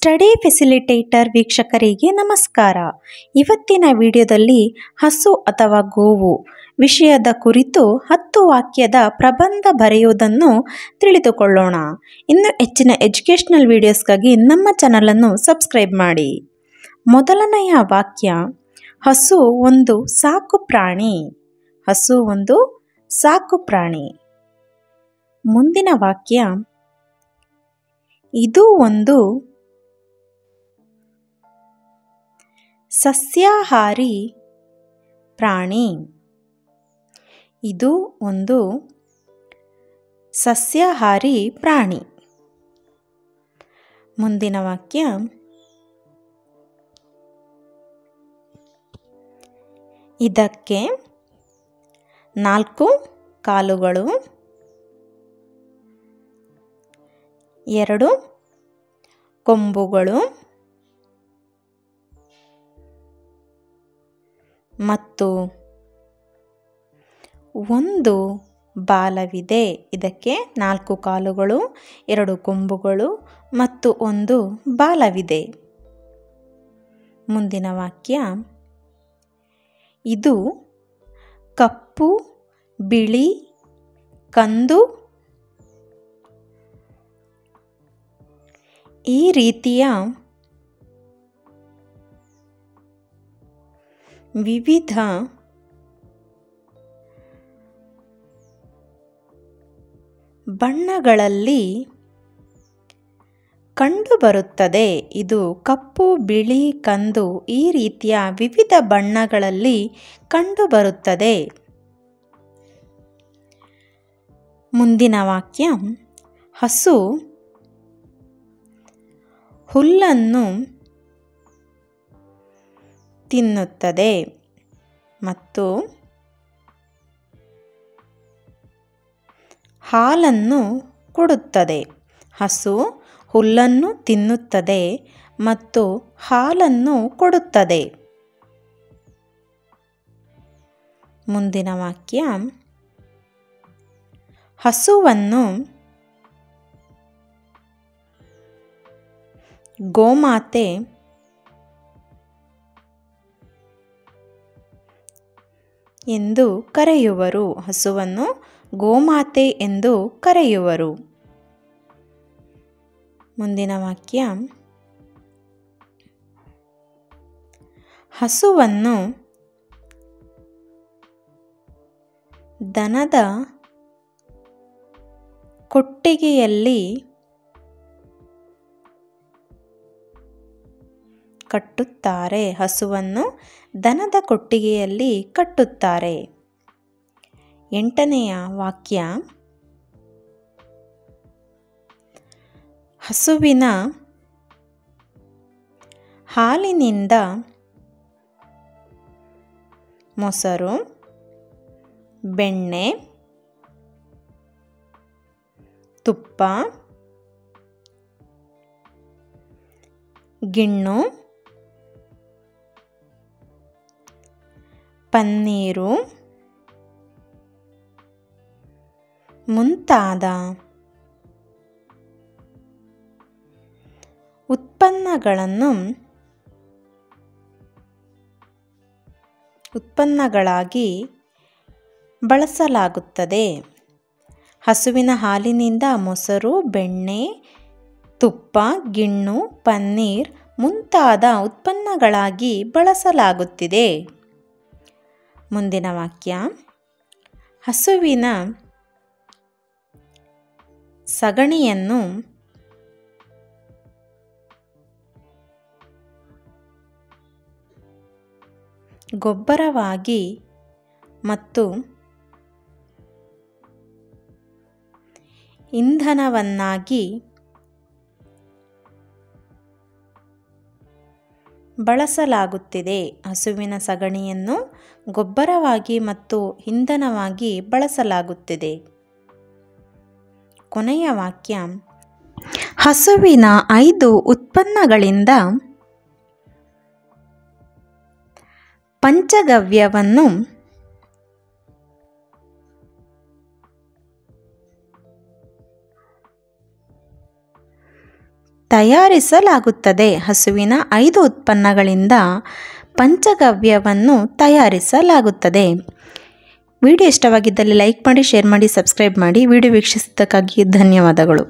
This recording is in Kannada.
ಸ್ಟಡಿ ಫೆಸಿಲಿಟೇಟರ್ ವೀಕ್ಷಕರಿಗೆ ನಮಸ್ಕಾರ. ಇವತ್ತಿನ ವಿಡಿಯೋದಲ್ಲಿ ಹಸು ಅಥವಾ ಗೋವು ವಿಷಯದ ಕುರಿತು 10 ವಾಕ್ಯದ ಪ್ರಬಂಧ ಬರೆಯುವುದನ್ನು ತಿಳಿದುಕೊಳ್ಳೋಣ. ಇನ್ನು ಹೆಚ್ಚಿನ ಎಜುಕೇಷನಲ್ ವಿಡಿಯೋಸ್ಗಾಗಿ ನಮ್ಮ ಚಾನಲನ್ನು ಸಬ್ಸ್ಕ್ರೈಬ್ ಮಾಡಿ. ಮೊದಲನೆಯ ವಾಕ್ಯ, ಹಸು ಒಂದು ಸಾಕು ಪ್ರಾಣಿ. ಹಸು ಒಂದು ಸಾಕು ಪ್ರಾಣಿ. ಮುಂದಿನ ವಾಕ್ಯ, ಇದು ಒಂದು ಸಸ್ಯಾಹಾರಿ ಪ್ರಾಣಿ. ಇದು ಒಂದು ಸಸ್ಯಾಹಾರಿ ಪ್ರಾಣಿ. ಮುಂದಿನ ವಾಕ್ಯ, ಇದಕ್ಕೆ 4 ಕಾಲುಗಳು, 2 ಕೊಂಬುಗಳು ಮತ್ತು 1 ಬಾಲವಿದೆ. ಇದಕ್ಕೆ 4 ಕಾಲುಗಳು, 2 ಕೊಂಬುಗಳು ಮತ್ತು 1 ಬಾಲವಿದೆ. ಮುಂದಿನ ವಾಕ್ಯ, ಇದು ಕಪ್ಪು, ಬಿಳಿ, ಕಂದು ಈ ರೀತಿಯ ವಿವಿಧ ಬಣ್ಣಗಳಲ್ಲಿ ಕಂಡುಬರುತ್ತದೆ. ಇದು ಕಪ್ಪು, ಬಿಳಿ, ಕಂದು ಈ ರೀತಿಯ ವಿವಿಧ ಬಣ್ಣಗಳಲ್ಲಿ ಕಂಡುಬರುತ್ತದೆ. ಮುಂದಿನ ವಾಕ್ಯ, ಹಸು ಹುಲ್ಲನ್ನು ತಿನ್ನುತ್ತದೆ ಮತ್ತು ಹಾಲನ್ನು ಕೊಡುತ್ತದೆ. ಹಸು ಹುಲ್ಲನ್ನು ತಿನ್ನುತ್ತದೆ ಮತ್ತು ಹಾಲನ್ನು ಕೊಡುತ್ತದೆ. ಮುಂದಿನ ವಾಕ್ಯ, ಹಸುವನ್ನು ಗೋಮಾತೆ ಎಂದು ಕರೆಯುವರು. ಹಸುವನ್ನು ಗೋಮಾತೆ ಎಂದು ಕರೆಯುವರು. ಮುಂದಿನ ವಾಕ್ಯ, ಹಸುವನ್ನು ದನದ ಕೊಟ್ಟಿಗೆಯಲ್ಲಿ ಕಟ್ಟುತ್ತಾರೆ. ಹಸುವನ್ನು ದನದ ಕೊಟ್ಟಿಗೆಯಲ್ಲಿ ಕಟ್ಟುತ್ತಾರೆ. 8ನೆಯ ವಾಕ್ಯ, ಹಸುವಿನ ಹಾಲಿನಿಂದ ಮೊಸರು, ಬೆಣ್ಣೆ, ತುಪ್ಪ, ಗಿಣ್ಣು, ಪನ್ನೀರು ಮುಂತಾದ ಉತ್ಪನ್ನಗಳಾಗಿ ಬಳಸಲಾಗುತ್ತದೆ. ಹಸುವಿನ ಹಾಲಿನಿಂದ ಮೊಸರು, ಬೆಣ್ಣೆ, ತುಪ್ಪ, ಗಿಣ್ಣು, ಪನ್ನೀರ್ ಮುಂತಾದ ಉತ್ಪನ್ನಗಳಾಗಿ ಬಳಸಲಾಗುತ್ತಿದೆ. ಮುಂದಿನ ವಾಕ್ಯ, ಹಸುವಿನ ಸಗಣಿಯನ್ನು ಗೊಬ್ಬರವಾಗಿ ಮತ್ತು ಇಂಧನವನ್ನಾಗಿ ಬಳಸಲಾಗುತ್ತಿದೆ. ಹಸುವಿನ ಸಗಣಿಯನ್ನು ಗೊಬ್ಬರವಾಗಿ ಮತ್ತು ಇಂಧನವಾಗಿ ಬಳಸಲಾಗುತ್ತಿದೆ. ಕೊನೆಯ ವಾಕ್ಯ, ಹಸುವಿನ 5 ಉತ್ಪನ್ನಗಳಿಂದ ಪಂಚಗವ್ಯವನ್ನು ತಯಾರಿಸಲಾಗುತ್ತದೆ. ಹಸುವಿನ 5 ಉತ್ಪನ್ನಗಳಿಂದ ಪಂಚಗವ್ಯವನ್ನು ತಯಾರಿಸಲಾಗುತ್ತದೆ. ವಿಡಿಯೋ ಇಷ್ಟವಾಗಿದ್ದಲ್ಲಿ ಲೈಕ್ ಮಾಡಿ, ಶೇರ್ ಮಾಡಿ, ಸಬ್ಸ್ಕ್ರೈಬ್ ಮಾಡಿ. ವಿಡಿಯೋ ವೀಕ್ಷಿಸಿದ್ದಕ್ಕಾಗಿ ಧನ್ಯವಾದಗಳು.